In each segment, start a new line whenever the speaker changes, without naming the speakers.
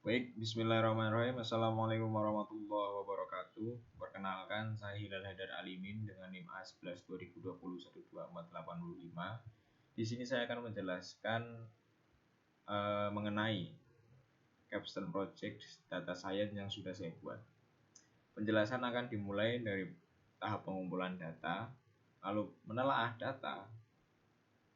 Baik, bismillahirrahmanirrahim. Assalamualaikum warahmatullahi wabarakatuh. Perkenalkan, saya Hilal Haidar Alimin dengan NIM A11 2020 12485. Di sini saya akan menjelaskan mengenai capstone project data science yang sudah saya buat. Penjelasan akan dimulai dari tahap pengumpulan data, lalu menelaah data.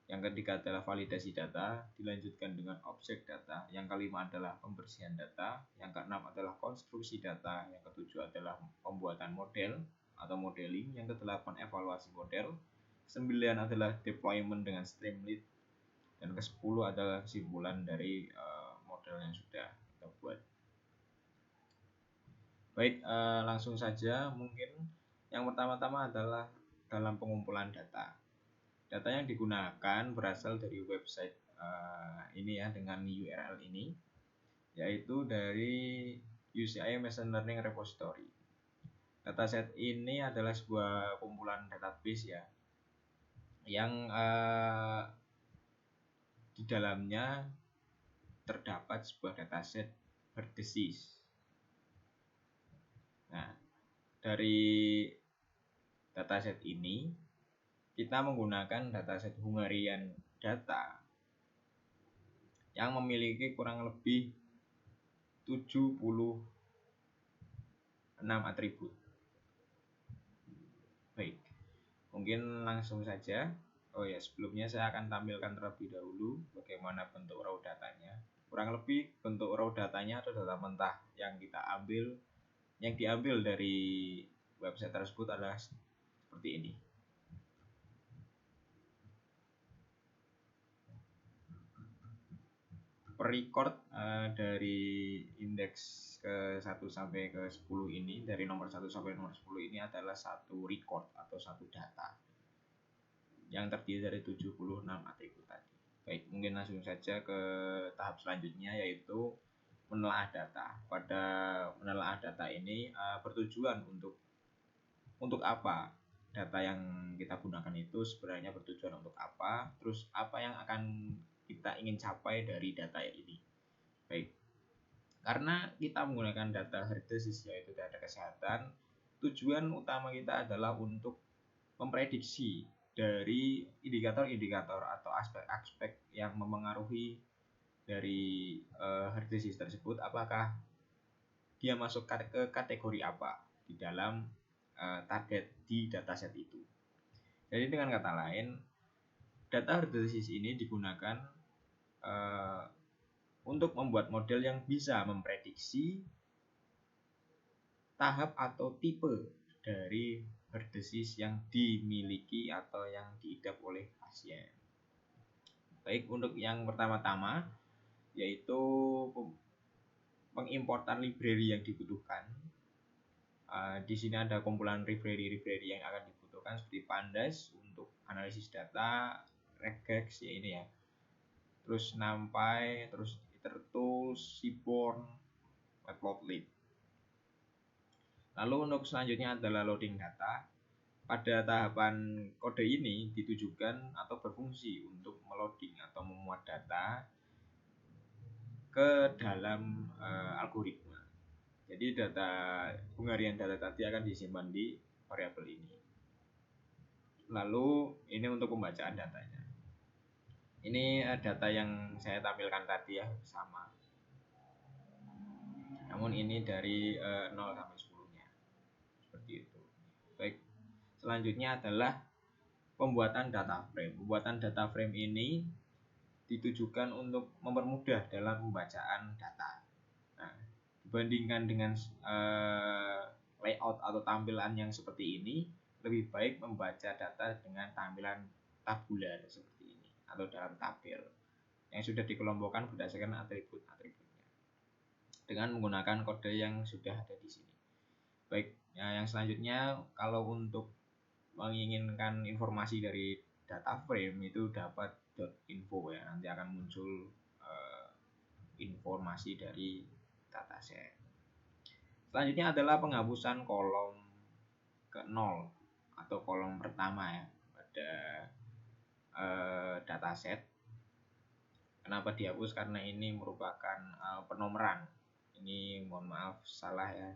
Yang ketiga adalah validasi data, dilanjutkan dengan objek data. Yang kelima adalah pembersihan data. Yang keenam adalah konstruksi data. Yang ketujuh adalah pembuatan model atau modeling. Yang kedelapan evaluasi model. Sembilan adalah deployment dengan Streamlit. Dan ke-10 adalah kesimpulan dari model yang sudah kita buat. Baik, langsung saja. Mungkin yang pertama-tama adalah dalam pengumpulan data. Data yang digunakan berasal dari website ini ya, dengan URL ini, yaitu dari UCI Machine Learning Repository. Dataset ini adalah sebuah kumpulan database ya, yang di dalamnya terdapat sebuah dataset herd disease. Nah, dari dataset ini kita menggunakan dataset Hungarian data yang memiliki kurang lebih 76 atribut. Baik, mungkin langsung saja. Oh ya, sebelumnya saya akan tampilkan terlebih dahulu bagaimana bentuk raw datanya. Kurang lebih bentuk raw datanya atau data mentah yang kita ambil, yang diambil dari website tersebut adalah seperti ini. Per record dari indeks ke 1 sampai ke 10 ini, dari nomor 1 sampai nomor 10 ini adalah satu record atau satu data yang terdiri dari 76 atribut tadi. Baik, mungkin langsung saja ke tahap selanjutnya, yaitu menelaah data. Pada menelaah data ini bertujuan untuk apa? Data yang kita gunakan itu sebenarnya bertujuan untuk apa? Terus apa yang akan kita ingin capai dari data ini? Baik, karena kita menggunakan data herd disease, yaitu data kesehatan, tujuan utama kita adalah untuk memprediksi dari indikator-indikator atau aspek-aspek yang memengaruhi dari herd disease tersebut, apakah dia masuk ke kategori apa di dalam target di dataset itu. Jadi dengan kata lain, data herd disease ini digunakan untuk membuat model yang bisa memprediksi tahap atau tipe dari herd disease yang dimiliki atau yang diidap oleh pasien. Baik, untuk yang pertama-tama yaitu pengimportan library yang dibutuhkan. Di sini ada kumpulan library yang akan dibutuhkan seperti Pandas untuk analisis data, regex ya ini ya, terus NumPy, terus itertools, seaborn, matplotlib. Lalu untuk selanjutnya adalah loading data. Pada tahapan kode ini ditujukan atau berfungsi untuk meloading atau memuat data ke dalam algoritma. Jadi data Hungarian data tadi akan disimpan di variabel ini. Lalu ini untuk pembacaan datanya. Ini data yang saya tampilkan tadi ya, sama. Namun ini dari 0 sampai 10-nya. Seperti itu. Baik. Selanjutnya adalah pembuatan data frame. Pembuatan data frame ini ditujukan untuk mempermudah dalam pembacaan data. Nah, dibandingkan dengan layout atau tampilan yang seperti ini, lebih baik membaca data dengan tampilan tabular seperti ini atau dalam tabel yang sudah dikelompokkan berdasarkan atribut-atributnya dengan menggunakan kode yang sudah ada di sini. Baik, ya, yang selanjutnya kalau untuk menginginkan informasi dari data frame itu dapat .info ya, nanti akan muncul informasi dari dataset. Selanjutnya adalah penghapusan kolom ke-0 atau kolom pertama ya pada dataset. Kenapa dihapus? Karena ini merupakan penomoran Ini mohon maaf salah ya,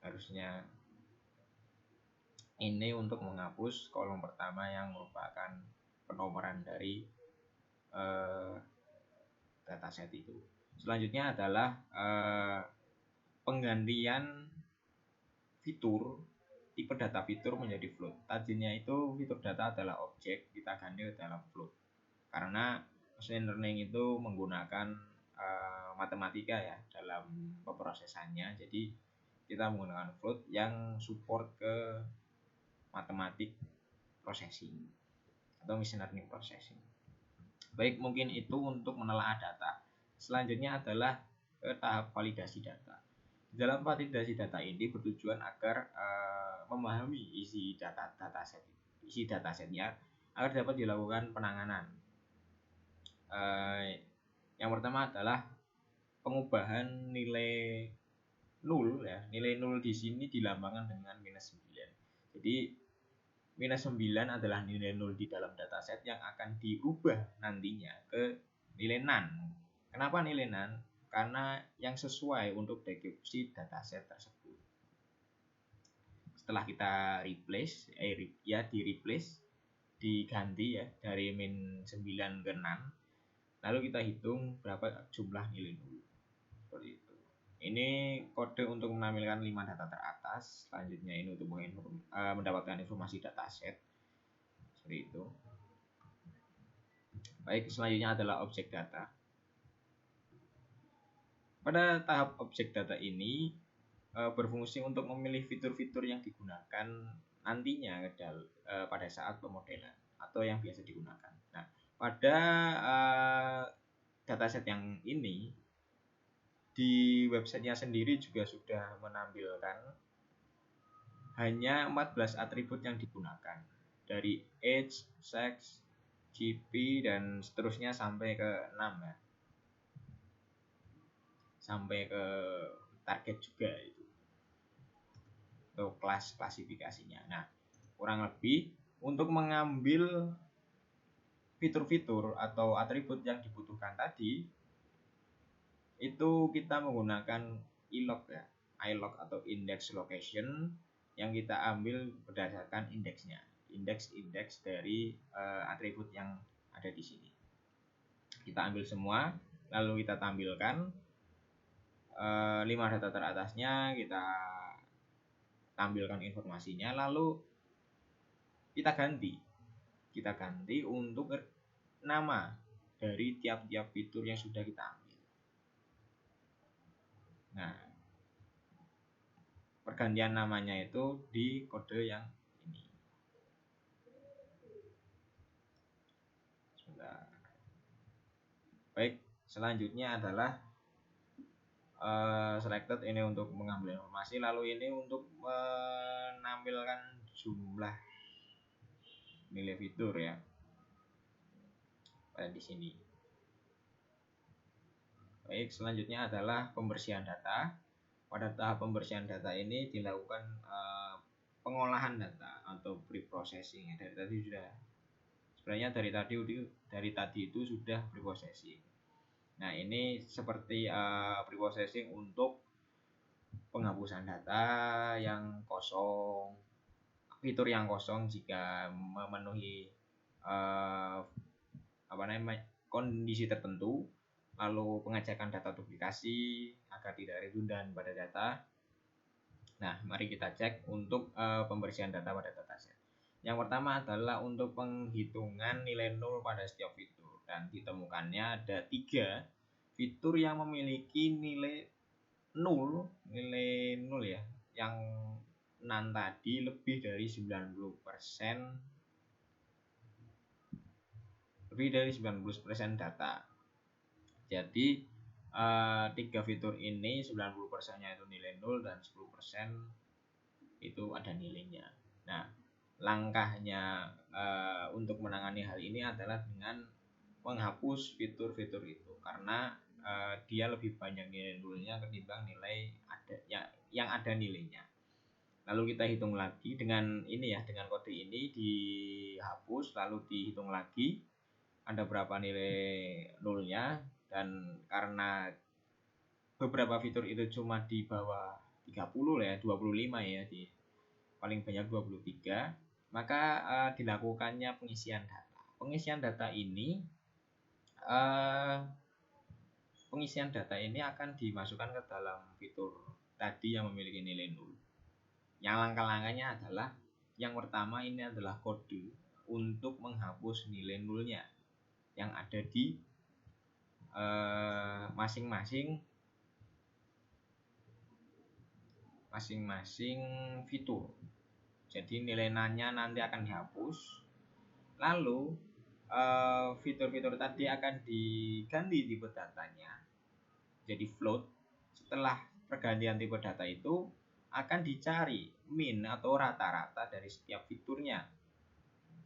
harusnya ini untuk menghapus kolom pertama yang merupakan penomoran dari dataset itu. Selanjutnya adalah penggantian fitur tipe data fitur menjadi float. Tadinya itu fitur data adalah objek, kita ganti dalam float. Karena machine learning itu menggunakan matematika ya dalam pemrosesannya. Jadi kita menggunakan float yang support ke matematik processing atau machine learning processing. Baik, mungkin itu untuk menelaah data. Selanjutnya adalah tahap validasi data. Dalam validasi data ini bertujuan agar memahami isi datasetnya agar dapat dilakukan penanganan. Yang pertama adalah pengubahan nilai nol ya. Nilai nol di sini dilambangkan dengan -9. Jadi -9 adalah nilai nol di dalam dataset yang akan diubah nantinya ke nilai none. Kenapa nilai none? Karena yang sesuai untuk deskripsi dataset tersebut. Setelah kita replace, diganti ya dari -9 ke none, lalu kita hitung berapa jumlah nilai nol. Seperti itu. Ini kode untuk menampilkan 5 data teratas. Selanjutnya ini untuk mendapatkan informasi dataset. Seperti itu. Baik, selanjutnya adalah objek data. Pada tahap objek data ini berfungsi untuk memilih fitur-fitur yang digunakan nantinya pada saat pemodelan atau yang biasa digunakan. Nah, pada dataset yang ini di websitenya sendiri juga sudah menampilkan hanya 14 atribut yang digunakan dari age, sex, GP dan seterusnya sampai ke 6 ya. Sampai ke target juga itu. Untuk kelas klasifikasinya. Nah, kurang lebih untuk mengambil fitur-fitur atau atribut yang dibutuhkan tadi itu kita menggunakan ilog ya, ilog atau index location yang kita ambil berdasarkan indeksnya, indeks dari atribut yang ada di sini. Kita ambil semua, lalu kita tampilkan 5 data teratasnya, kita tampilkan informasinya, lalu kita ganti untuk nama dari tiap-tiap fitur yang sudah kita ambil. Nah, pergantian namanya itu di kode yang ini. Sebentar. Baik, selanjutnya adalah selected, ini untuk mengambil informasi, lalu ini untuk menampilkan jumlah nilai fitur ya. Pada di sini. Baik, selanjutnya adalah pembersihan data. Pada tahap pembersihan data ini dilakukan pengolahan data atau pre-processing. Dari tadi itu sudah pre-processing. Nah, ini seperti pre-processing untuk penghapusan data yang kosong, fitur yang kosong jika memenuhi kondisi tertentu, lalu pengecekan data duplikasi agar tidak redundan pada data. Nah, mari kita cek untuk pembersihan data pada dataset. Yang pertama adalah untuk penghitungan nilai nol pada setiap fitur, dan ditemukannya ada 3 fitur yang memiliki nilai nol ya, yang none tadi lebih dari 90% data. Jadi 3 fitur ini 90%-nya itu nilai 0 dan 10% itu ada nilainya. Nah, langkahnya untuk menangani hal ini adalah dengan menghapus fitur-fitur itu, karena dia lebih banyak nilai nolnya ketimbang nilai yang ada nilainya. Lalu kita hitung lagi dengan kode ini dihapus, lalu dihitung lagi ada berapa nilai nolnya, dan karena beberapa fitur itu cuma di bawah 30 lah ya, 25 ya, di paling banyak 23, maka dilakukannya pengisian data. Pengisian data ini akan dimasukkan ke dalam fitur tadi yang memiliki nilai 0. Yang langkah-langkahnya adalah, yang pertama ini adalah kode untuk menghapus nilai nolnya yang ada di masing-masing fitur. Jadi nilai nanya nanti akan dihapus. Lalu fitur-fitur tadi akan diganti tipe datanya jadi float. Setelah pergantian tipe data itu akan dicari min atau rata-rata dari setiap fiturnya.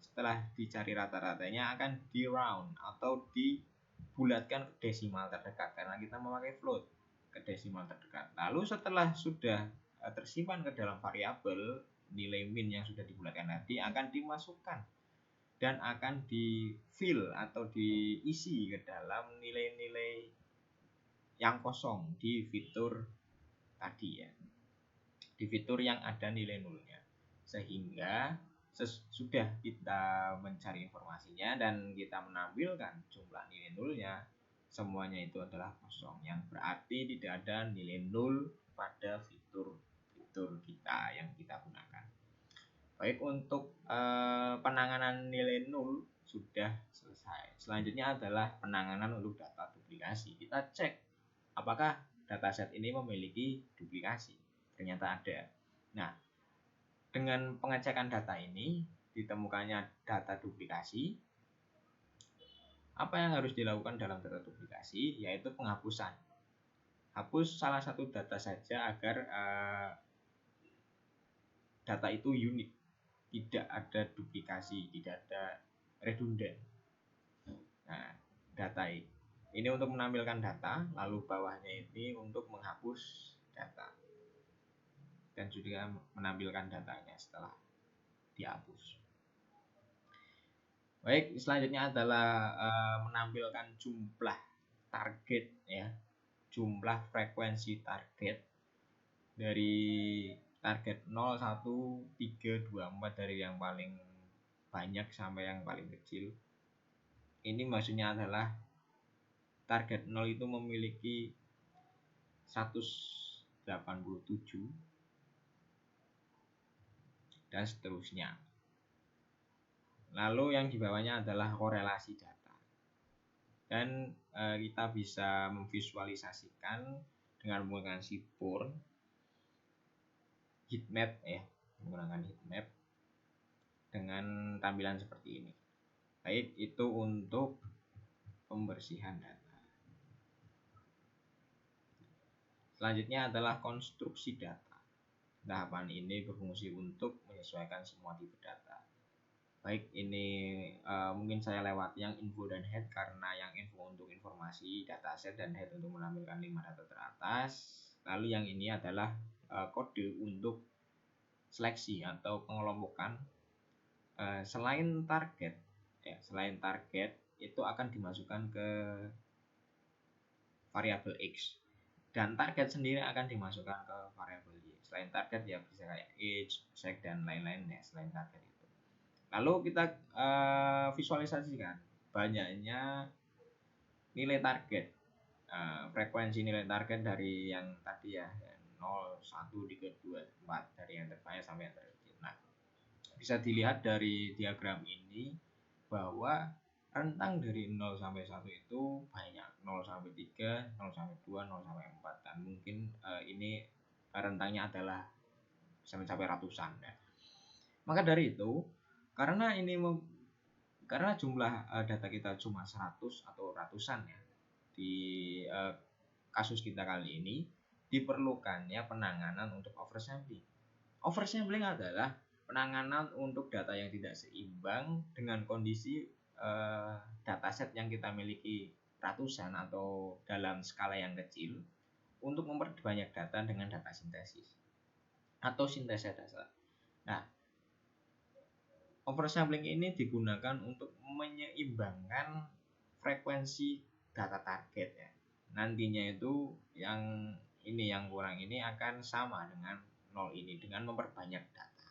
Setelah dicari rata-ratanya akan di round atau dibulatkan ke desimal terdekat karena kita memakai float, ke desimal terdekat. Lalu setelah sudah tersimpan ke dalam variabel, nilai min yang sudah dibulatkan tadi akan dimasukkan dan akan di fill atau diisi ke dalam nilai-nilai yang kosong di fitur tadi ya, di fitur yang ada nilai nolnya. Sehingga sudah kita mencari informasinya dan kita menampilkan jumlah nilai nolnya, semuanya itu adalah kosong, yang berarti tidak ada nilai nol pada fitur kita yang kita gunakan. Baik, untuk penanganan nilai nol sudah selesai. Selanjutnya adalah penanganan untuk data duplikasi. Kita cek apakah dataset ini memiliki duplikasi. Ternyata ada. Nah, dengan pengecekan data ini ditemukannya data duplikasi. Apa yang harus dilakukan dalam data duplikasi? Yaitu penghapusan. Hapus salah satu data saja agar data itu unik, tidak ada duplikasi, tidak ada redundant. Nah, data ini untuk menampilkan data, lalu bawahnya ini untuk menghapus data dan juga menampilkan datanya setelah dihapus. Baik, selanjutnya adalah menampilkan jumlah target ya, jumlah frekuensi target dari target 0, 1, 3, 2, 4 dari yang paling banyak sampai yang paling kecil. Ini maksudnya adalah target 0 itu memiliki 187 dan seterusnya. Lalu yang di bawahnya adalah korelasi data. Dan kita bisa memvisualisasikan dengan menggunakan Seaborn heatmap ya, menggunakan heatmap dengan tampilan seperti ini. Baik, itu untuk pembersihan data. Selanjutnya adalah konstruksi data. Tahapan ini berfungsi untuk menyesuaikan semua tipe data. Baik, ini mungkin saya lewat yang info dan head karena yang info untuk informasi dataset dan head untuk menampilkan 5 data teratas. Lalu yang ini adalah kode untuk seleksi atau pengelompokan. Selain target itu akan dimasukkan ke variabel X dan target sendiri akan dimasukkan ke variabel Y. Selain target ya bisa kayak age, sex dan lain-lain ya selain target itu. Lalu kita visualisasikan banyaknya nilai target, frekuensi nilai target dari yang tadi ya 0, 1, 3, 2, 4 dari yang terbanyak sampai yang terkecil. Nah, bisa dilihat dari diagram ini bahwa rentang dari 0 sampai 1 itu banyak, 0 sampai 3, 0 sampai 2, 0 sampai 4, dan mungkin ini rentangnya adalah bisa mencapai ratusan ya. Maka dari itu, karena jumlah data kita cuma 100 atau ratusan ya di kasus kita kali ini, diperlukannya penanganan untuk oversampling. Oversampling adalah penanganan untuk data yang tidak seimbang dengan kondisi dataset yang kita miliki ratusan atau dalam skala yang kecil untuk memperbanyak data dengan data sintesis atau sintesa data. Nah, oversampling ini digunakan untuk menyeimbangkan frekuensi data target ya. nantinya itu yang ini yang kurang ini akan sama dengan 0 ini dengan memperbanyak data.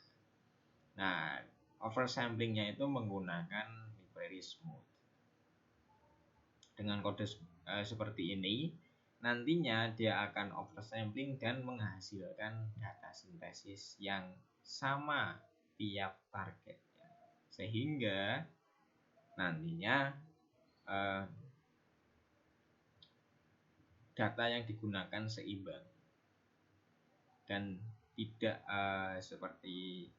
Nah, oversamplingnya itu menggunakan library smooth. Dengan kode seperti ini, nantinya dia akan oversampling dan menghasilkan data sintesis yang sama tiap targetnya. Sehingga nantinya data yang digunakan seimbang dan tidak seperti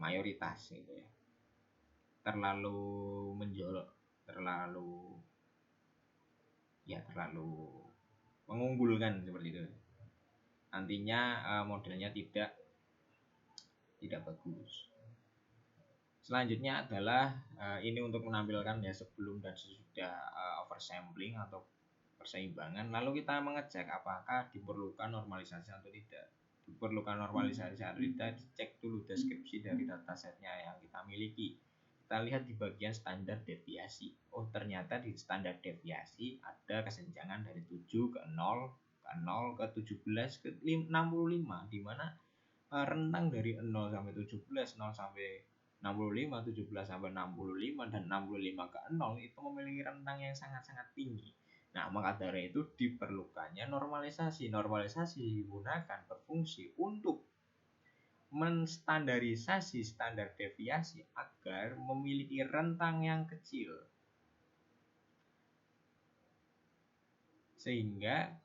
mayoritas gitu ya, terlalu menjorok, terlalu mengunggulkan seperti itu. Nantinya modelnya tidak bagus. Selanjutnya adalah ini untuk menampilkan ya sebelum dan sesudah oversampling atau perseimbangan. Lalu kita mengecek apakah diperlukan normalisasi atau tidak. Diperlukan normalisasi atau tidak, dicek dulu deskripsi dari datasetnya yang kita miliki. Kita lihat di bagian standar deviasi. Oh, ternyata di standar deviasi ada kesenjangan dari 7 ke 0, ke 0, ke 17, ke 65, di mana rentang dari 0 sampai 17, 0 sampai 65, 17 sampai 65, dan 65 ke 0 itu memiliki rentang yang sangat-sangat tinggi. Nah, maka dari itu diperlukannya normalisasi. Normalisasi digunakan berfungsi untuk menstandarisasi standar deviasi agar memiliki rentang yang kecil. Sehingga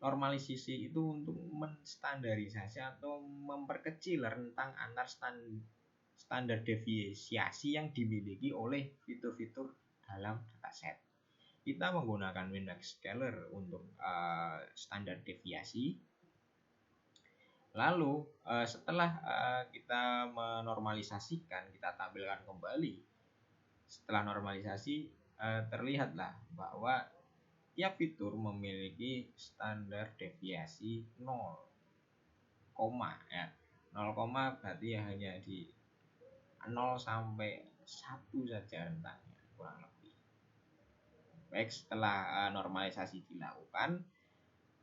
normalisasi itu untuk menstandarisasi atau memperkecil rentang antar standar deviasi yang dimiliki oleh fitur-fitur dalam dataset. Kita menggunakan Winmax Scaler untuk standar deviasi. Lalu setelah kita menormalisasikan, kita tampilkan kembali. Setelah normalisasi terlihatlah bahwa tiap fitur memiliki standar deviasi 0, ya. 0, berarti hanya di 0 sampai 1 saja rentangnya, kurang lebih. Baik, setelah normalisasi dilakukan,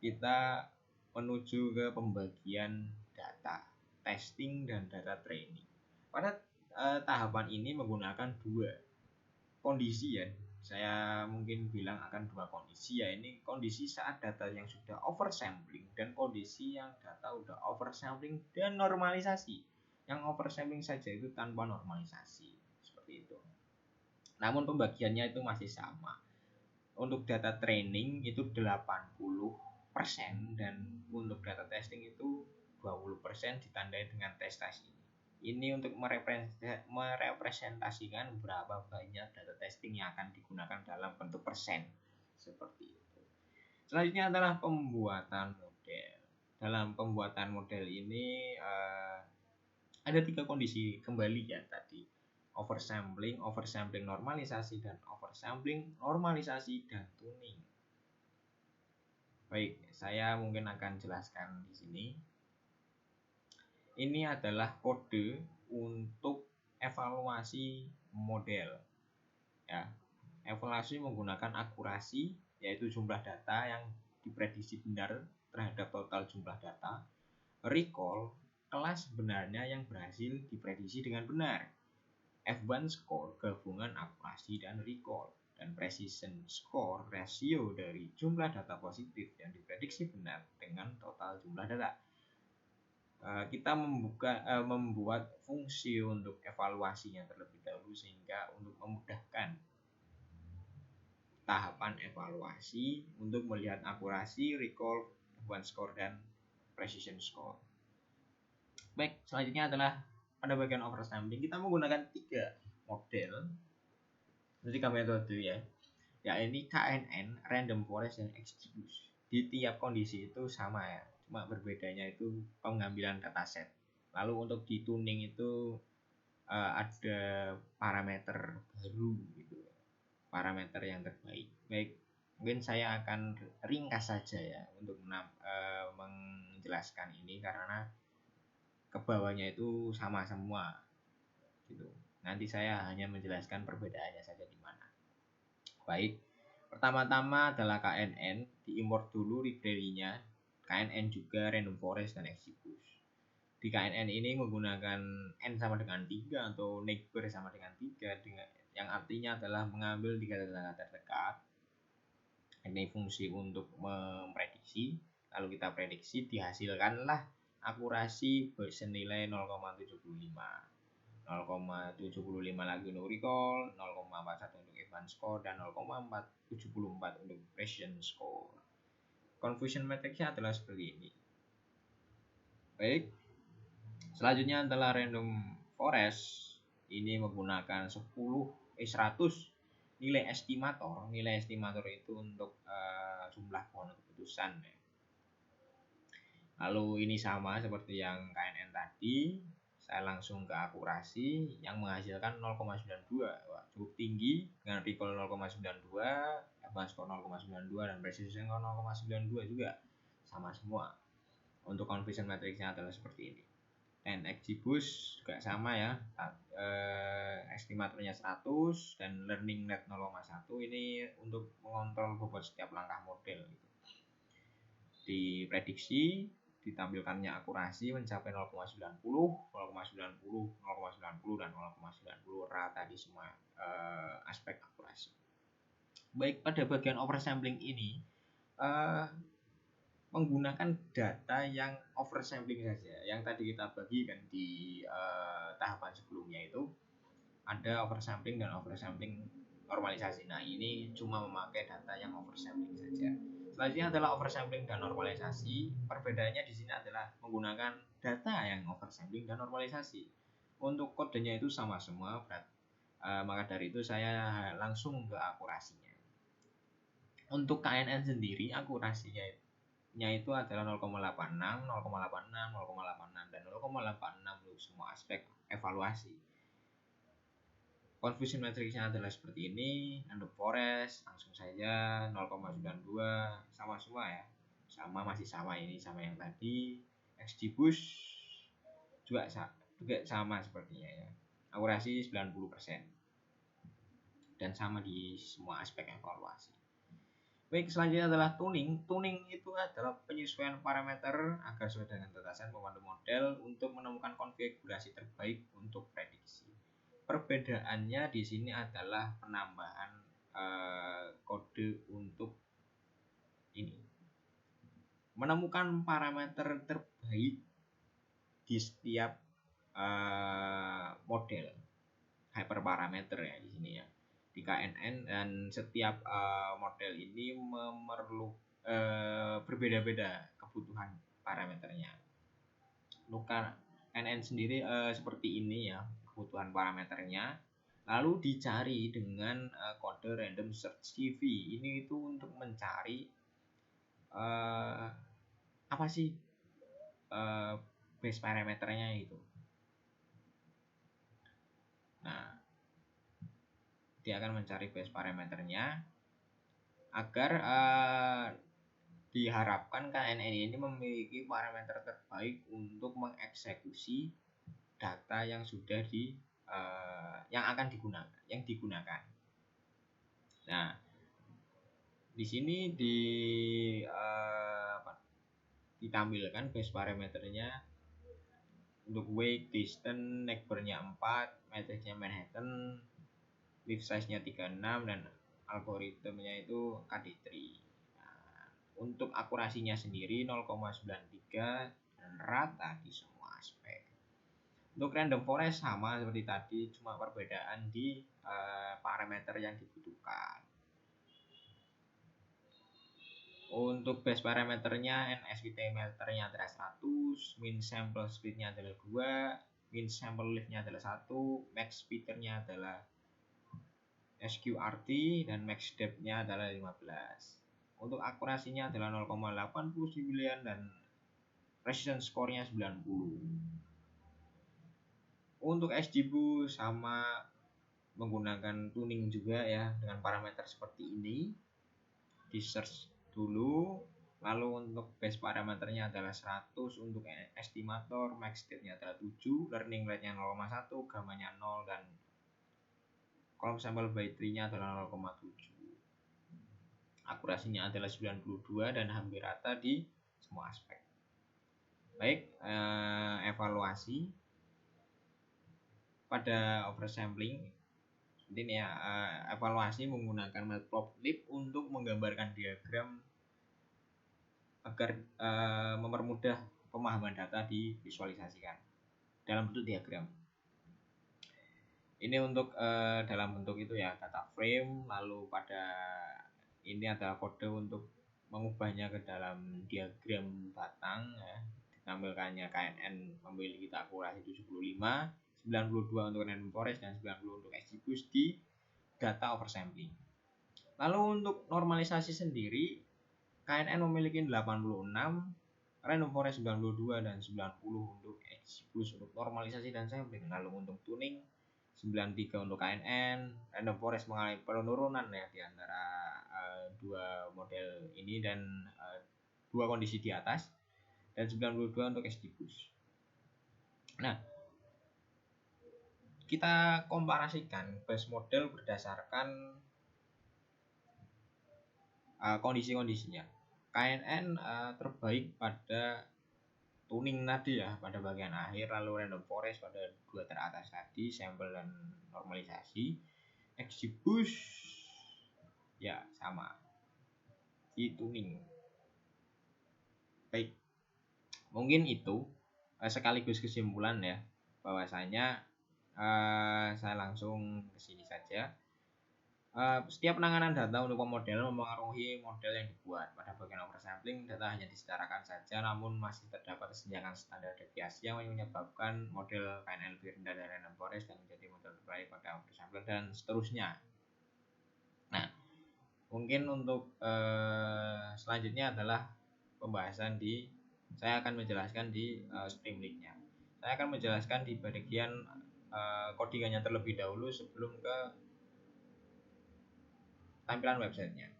kita menuju ke pembagian data testing dan data training. Pada tahapan ini menggunakan dua kondisi ya. Saya mungkin bilang akan dua kondisi ya. Ini kondisi saat data yang sudah oversampling dan kondisi yang data sudah oversampling dan normalisasi. Yang oversampling saja itu tanpa normalisasi, seperti itu. Namun pembagiannya itu masih sama. Untuk data training itu 80% dan untuk data testing itu 20% ditandai dengan tes ini. Ini untuk merepresentasikan berapa banyak data testing yang akan digunakan dalam bentuk persen. Seperti itu. Selanjutnya adalah pembuatan model. Dalam pembuatan model ini ada 3 kondisi kembali ya tadi. Oversampling normalisasi, dan oversampling, normalisasi, dan tuning. Baik, saya mungkin akan jelaskan di sini. Ini adalah kode untuk evaluasi model. Ya, evaluasi menggunakan akurasi, yaitu jumlah data yang diprediksi benar terhadap total jumlah data. Recall, kelas sebenarnya yang berhasil diprediksi dengan benar. F1 score, gabungan akurasi dan recall. Dan precision score, rasio dari jumlah data positif yang diprediksi benar dengan total jumlah data. Kita membuat fungsi untuk evaluasinya terlebih dahulu, sehingga untuk memudahkan tahapan evaluasi untuk melihat akurasi, recall, F1 score, dan precision score. Baik, selanjutnya adalah pada bagian oversampling kita menggunakan 3 model, 3 metode ya. Ya, ini KNN, Random Forest, dan XGBoost. Di tiap kondisi itu sama ya, cuma berbedanya itu pengambilan dataset. Lalu untuk di tuning itu ada parameter baru gitu, parameter yang terbaik. Baik, mungkin saya akan ringkas saja ya untuk menjelaskan ini karena kebawahnya itu sama semua gitu. Nanti saya hanya menjelaskan perbedaannya saja di mana. Baik, pertama-tama adalah KNN, diimport dulu library-nya, KNN juga Random Forest dan XGBoost. Di KNN ini menggunakan N sama dengan 3 atau neighbor sama dengan 3, yang artinya adalah mengambil 3 tetangga terdekat. Ini fungsi untuk memprediksi. Lalu kita prediksi, dihasilkanlah akurasi senilai 0,75. 0,75 lagi untuk recall, 0,41 untuk advance score, dan 0,474 untuk precision score. Confusion matrixnya adalah seperti ini. Baik, selanjutnya adalah random forest. Ini menggunakan 100 nilai estimator. Nilai estimator itu untuk jumlah pohon keputusan. Lalu ini sama seperti yang KNN tadi. Saya langsung ke akurasi yang menghasilkan 0,92. Wah, cukup tinggi dengan recall 0,92, advance score 0,92 dan precision score 0,92 juga sama semua. Untuk confusion matrixnya adalah seperti ini. Dan XGBoost juga sama ya, estimatornya 100 dan learning rate 0,1. Ini untuk mengontrol bobot setiap langkah model gitu. Diprediksi, ditampilkannya akurasi mencapai 0,90, 0,90, 0,90 dan 0,90 rata di semua aspek akurasi. Baik, pada bagian oversampling ini menggunakan data yang oversampling saja. Yang tadi kita bagikan di tahapan sebelumnya itu ada oversampling dan oversampling normalisasi. Nah, ini cuma memakai data yang oversampling saja. Selanjutnya adalah oversampling dan normalisasi. Perbedaannya di sini adalah menggunakan data yang oversampling dan normalisasi. Untuk kodenya itu sama semua, maka dari itu saya langsung ke akurasinya. Untuk KNN sendiri akurasinya itu adalah 0,86, 0,86, 0,86 dan 0,86 untuk semua aspek evaluasi. Confusion matrixnya adalah seperti ini. Random forest langsung saja 0,92, sama semua ya. Masih sama, ini sama yang tadi. XGBoost juga sama sepertinya ya. Akurasi 90% dan sama di semua aspek evaluasi. Baik, selanjutnya adalah tuning. Tuning itu adalah penyesuaian parameter agar sesuai dengan batasan pemandu model untuk menemukan konfigurasi terbaik untuk prediksi. Perbedaannya di sini adalah penambahan kode untuk ini. Menemukan parameter terbaik di setiap model. Hyperparameter ya di sini ya. Di KNN, dan setiap model ini berbeda-beda kebutuhan parameternya. Untuk KNN sendiri seperti ini ya kebutuhan parameternya, lalu dicari dengan kode random search CV. Ini itu untuk mencari apa sih base parameternya itu. Nah, dia akan mencari base parameternya agar diharapkan KNN ini memiliki parameter terbaik untuk mengeksekusi data yang sudah yang akan digunakan. Nah, di sini ditampilkan base parameternya untuk weight, distance, neighbor-nya 4, matrixnya Manhattan, leaf size-nya 36 dan algoritmenya itu KD3. Nah, untuk akurasinya sendiri 0,93 dan rata di semua aspek. Untuk random forest sama seperti tadi, cuma perbedaan di parameter yang dibutuhkan. Untuk base parameternya NSVT meternya adalah 100, min sample speed-nya adalah 2, min sample lift-nya adalah 1, max speeder-nya adalah SQRT dan max depth-nya adalah 15. Untuk akurasinya adalah 0,89 dan precision score-nya 90. Untuk XGBoost sama menggunakan tuning juga ya dengan parameter seperti ini. Di search dulu, lalu untuk base parameternya adalah 100 untuk estimator, max depth-nya adalah 7, learning rate-nya 0,1, gamma-nya 0 dan column sample by tree-nya adalah 0,7. Akurasinya adalah 92 dan hampir rata di semua aspek. Baik, evaluasi pada oversampling ini ya, evaluasi menggunakan matplotlib untuk menggambarkan diagram agar mempermudah pemahaman data divisualisasikan dalam bentuk diagram. Ini untuk dalam bentuk itu ya, data frame, lalu pada ini adalah kode untuk mengubahnya ke dalam diagram batang ya. Ditampilkannya KNN memiliki akurasi 75, 92 untuk random forest dan 90 untuk XGBoost di data oversampling. Lalu untuk normalisasi sendiri, KNN memiliki 86, random forest 92 dan 90 untuk XGBoost untuk normalisasi dan sampling. Lalu untuk tuning 93 untuk KNN, random forest mengalami penurunan ya di antara dua model ini dan dua kondisi di atas, dan 92 untuk XGBoost. Nah, kita komparasikan base model berdasarkan kondisi-kondisinya. KNN terbaik pada tuning tadi ya, pada bagian akhir, lalu random forest pada dua teratas tadi, sampel dan normalisasi. XGBoost ya sama di tuning. Baik, mungkin itu sekaligus kesimpulan ya, bahwasanya saya langsung ke sini saja. Setiap penanganan data untuk pemodel mempengaruhi model yang dibuat. Pada bagian oversampling, data hanya disetarakan saja, namun masih terdapat kesenjangan standar deviasi yang menyebabkan model KNN lebih rendah dari random forest dan menjadi model terbaik pada oversampling dan seterusnya. Nah, mungkin untuk selanjutnya adalah pembahasan saya akan menjelaskan di Streamlit-nya. Saya akan menjelaskan di bagian codingannya terlebih dahulu sebelum ke tampilan websitenya.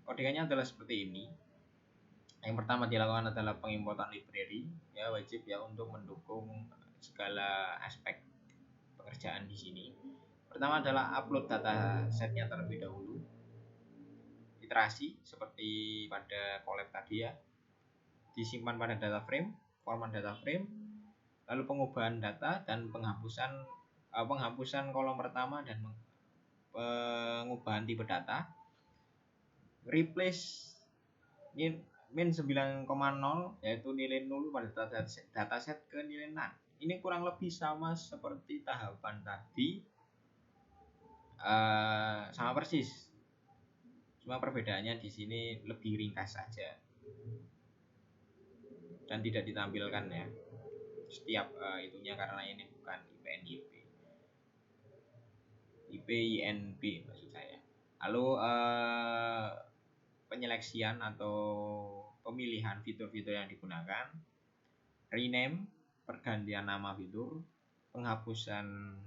Codingannya adalah seperti ini. Yang pertama dilakukan adalah pengimportan library, ya wajib ya untuk mendukung segala aspek pekerjaan di sini. Pertama adalah upload data setnya terlebih dahulu. Iterasi seperti pada collab tadi ya, disimpan pada data frame, format data frame, lalu pengubahan data dan penghapusan kolom pertama dan pengubahan tipe data, replace min 9,0 yaitu nilai 0 pada dataset ke nilai 6. Ini kurang lebih sama seperti tahapan tadi, sama persis, cuma perbedaannya di sini lebih ringkas saja dan tidak ditampilkan ya setiap itunya, karena ini bukan IPNYP, IPINB maksud saya. Lalu penyeleksian atau pemilihan fitur-fitur yang digunakan, rename, pergantian nama fitur, penghapusan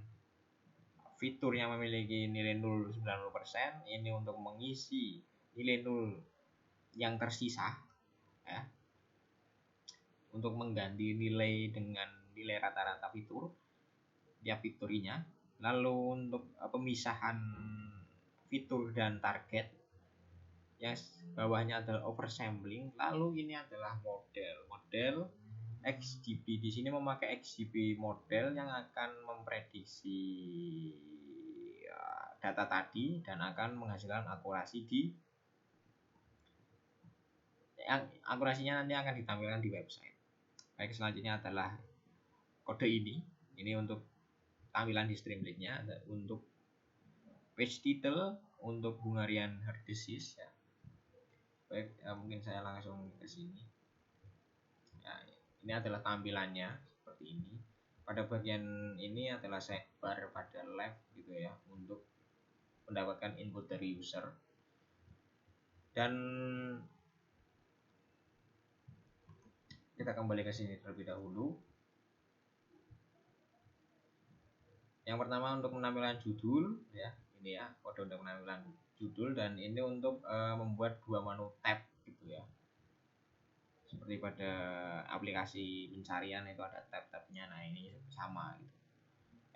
fitur yang memiliki nilai 0 90%, ini untuk mengisi nilai 0 yang tersisa ya, untuk mengganti nilai dengan nilai rata-rata fitur tiap fiturnya. Lalu untuk pemisahan fitur dan target, yang bawahnya adalah oversampling. Lalu ini adalah model XGB. Di sini memakai XGB model yang akan memprediksi data tadi dan akan menghasilkan akurasi akurasinya nanti akan ditampilkan di website. Baik, selanjutnya adalah kode ini untuk tampilan di Streamlit-nya. Ada untuk page title, untuk Hungarian heart disease ya. Baik, mungkin saya langsung ke sini. Ya, ini adalah tampilannya seperti ini. Pada bagian ini adalah sidebar pada left gitu ya, untuk mendapatkan input dari user. Dan kita kembali ke sini terlebih dahulu. Yang pertama untuk penampilan judul ya, ini ya kode untuk penampilan judul, dan ini untuk membuat dua menu tab gitu ya, seperti pada aplikasi pencarian itu ada tab-tabnya. Nah, ini sama gitu.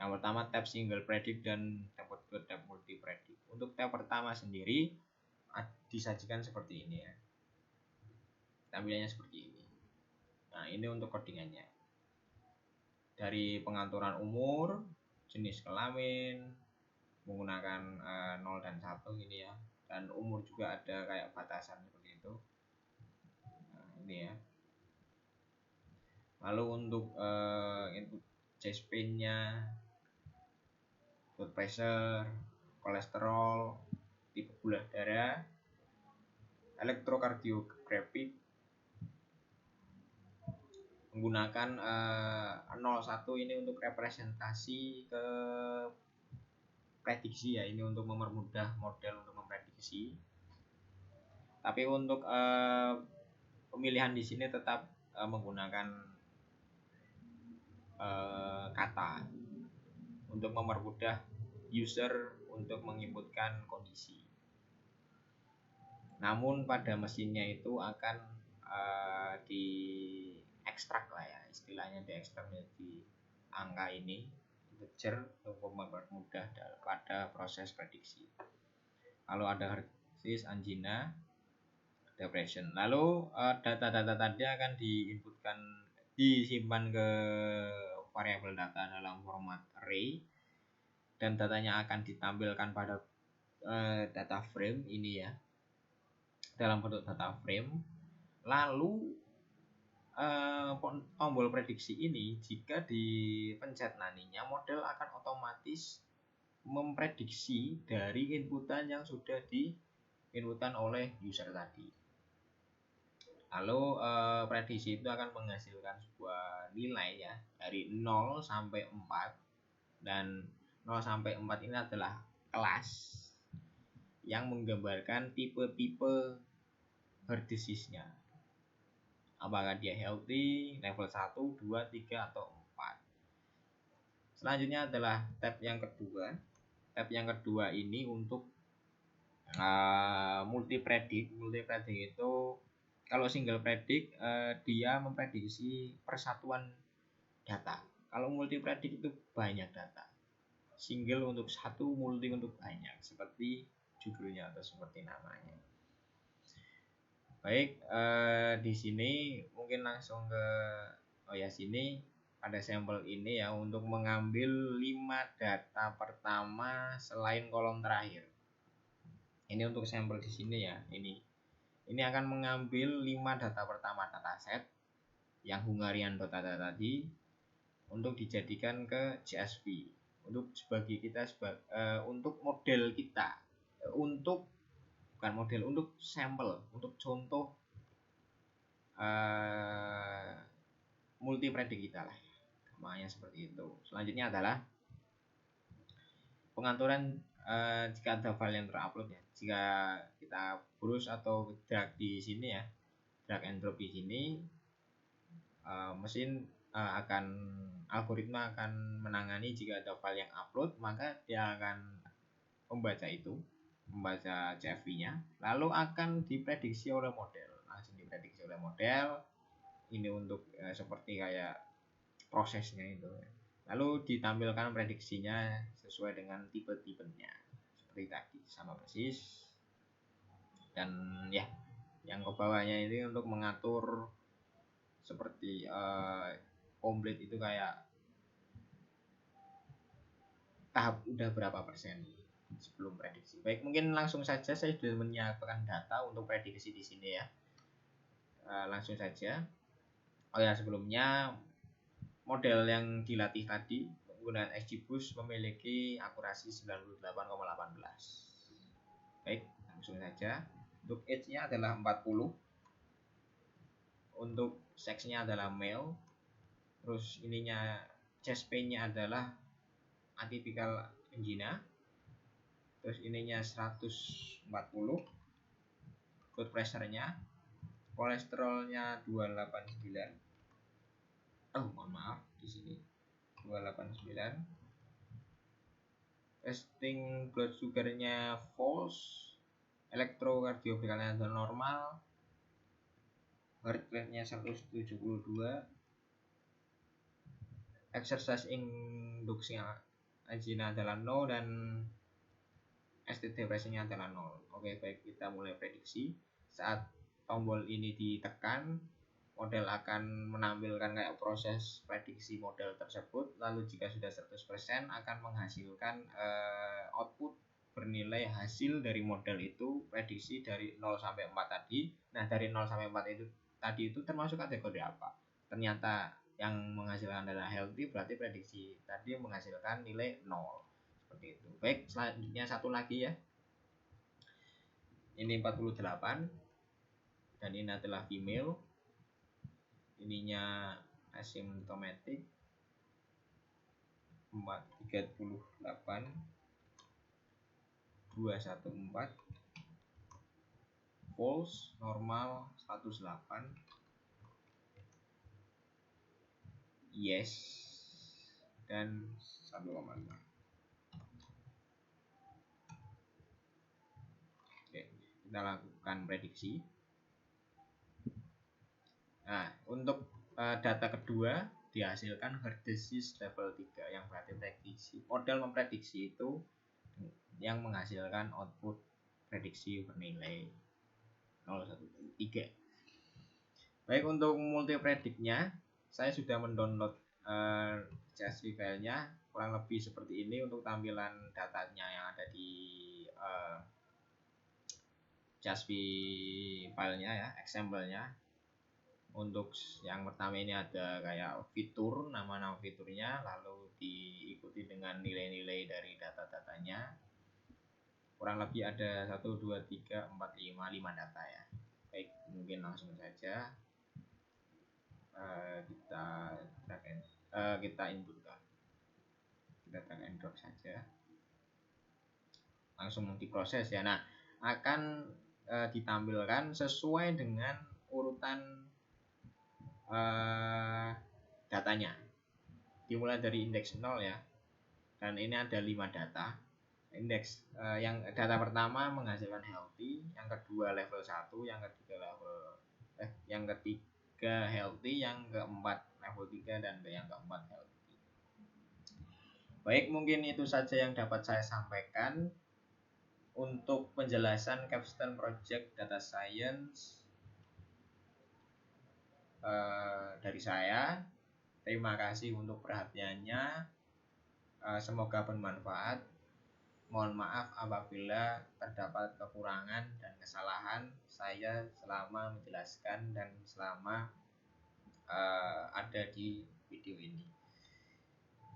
Yang pertama tab single predict dan tab kedua tab multi predict. Untuk tab pertama sendiri disajikan seperti ini ya, tampilannya seperti ini. Nah, ini untuk codingannya. Dari pengaturan umur, jenis kelamin, menggunakan 0 dan 1 ini ya, dan umur juga ada kayak batasan seperti itu. Nah, ini ya. Lalu untuk input chest pain-nya, blood pressure, kolesterol, tipe gula darah, elektrokardiografik, menggunakan 01 ini untuk representasi ke prediksi ya, ini untuk mempermudah model untuk memprediksi. Tapi untuk pemilihan di sini tetap menggunakan kata untuk mempermudah user untuk menginputkan kondisi. Namun pada mesinnya itu akan di ekstrak lah ya, istilahnya di ekstrak menjadi angka ini, integer, untuk mempermudah pada proses prediksi. Lalu ada hertz, angina, depression. Lalu data-data tadi akan disimpan ke variabel data dalam format array, dan datanya akan ditampilkan pada data frame ini ya, dalam bentuk data frame. Lalu tombol prediksi ini jika dipencet nantinya, model akan otomatis memprediksi dari inputan yang sudah diinputan oleh user tadi. Lalu prediksi itu akan menghasilkan sebuah nilai ya, dari 0 sampai 4, dan 0 sampai 4 ini adalah kelas yang menggambarkan tipe-tipe heart disease-nya. Apakah dia healthy, level 1, 2, 3, atau 4. Selanjutnya adalah tab yang kedua. Tab yang kedua ini untuk multi predict. Multi predict itu, kalau single predict dia memprediksi persatuan data. Kalau multi predict itu banyak data. Single untuk satu, multi untuk banyak, seperti judulnya atau seperti namanya. Baik, di sini mungkin langsung ke sini ada sampel ini ya, untuk mengambil 5 data pertama selain kolom terakhir. Ini untuk sampel di sini ya. Ini akan mengambil 5 data pertama dataset yang Hungarian data tadi untuk dijadikan ke CSV untuk untuk model kita, untuk sampel, untuk contoh multi predict kita lah, namanya seperti itu. Selanjutnya adalah pengaturan jika ada file yang terupload ya. Jika kita browse atau drag di sini ya, drag and drop di sini, algoritma akan menangani jika ada file yang upload, maka dia akan membaca CSV-nya, lalu akan diprediksi oleh model. Ini untuk seperti kayak prosesnya itu. Lalu ditampilkan prediksinya sesuai dengan tipe-tipenya seperti tadi, sama persis. Dan ya, yang ke bawahnya ini untuk mengatur seperti komplit itu, kayak tahap udah berapa persen sebelum prediksi. Baik, mungkin langsung saja saya sudah menyiapkan data untuk prediksi di sini ya. Langsung saja. Sebelumnya model yang dilatih tadi menggunakan XGBoost memiliki akurasi 98,18. Baik, langsung saja. Untuk age-nya adalah 40. Untuk sex-nya adalah male. Terus ininya chest pain-nya adalah atypical angina. Terus ininya 140. Blood pressure-nya, kolesterolnya 289. Mohon maaf, di sini 289. Testing blood sugar-nya false. Elektrokardiografiknya normal. Heart rate-nya 172. Exercise induction angina adalah no, dan STD pressingnya adalah 0. Oke, baik, kita mulai prediksi. Saat tombol ini ditekan, model akan menampilkan kayak proses prediksi model tersebut. Lalu jika sudah 100% akan menghasilkan output bernilai hasil dari model itu, prediksi dari 0 sampai 4 tadi. Nah, dari 0 sampai 4 itu tadi itu termasuk kategori apa? Ternyata yang menghasilkan adalah healthy, berarti prediksi tadi menghasilkan nilai 0. Seperti itu. Baik, selanjutnya satu lagi ya. Ini 48 dan ini adalah female. Ininya asymptomatic 438 214, false normal 108, yes dan 1,5. Oke, kita lakukan prediksi. Nah, untuk data kedua dihasilkan herd disease level 3, yang berarti prediksi. Model memprediksi itu yang menghasilkan output prediksi bernilai 013. Baik, untuk multi prediknya saya sudah mendownload CSV filenya, kurang lebih seperti ini untuk tampilan datanya yang ada di CSV filenya ya, example-nya. Untuk yang pertama ini ada kayak fitur, nama-nama fiturnya, lalu diikuti dengan nilai-nilai dari data-datanya. Kurang lebih ada 1, 2, 3, 4, 5 data ya. Baik, mungkin langsung saja kita inputkan. Kita drag and drop saja. Langsung diproses ya. Nah, akan ditampilkan sesuai dengan urutan datanya, dimulai dari indeks 0 ya, dan ini ada 5 data. Indeks yang data pertama menghasilkan healthy, yang kedua level 1, yang ketiga healthy, yang keempat level 3, dan yang keempat healthy. Baik, mungkin itu saja yang dapat saya sampaikan untuk penjelasan Capstone Project Data Science dari saya. Terima kasih untuk perhatiannya. Semoga bermanfaat. Mohon maaf apabila terdapat kekurangan dan kesalahan saya selama menjelaskan dan selama ada di video ini.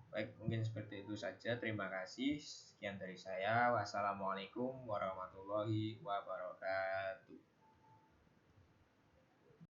Baik, mungkin seperti itu saja. Terima kasih. Sekian dari saya. Wassalamualaikum warahmatullahi wabarakatuh.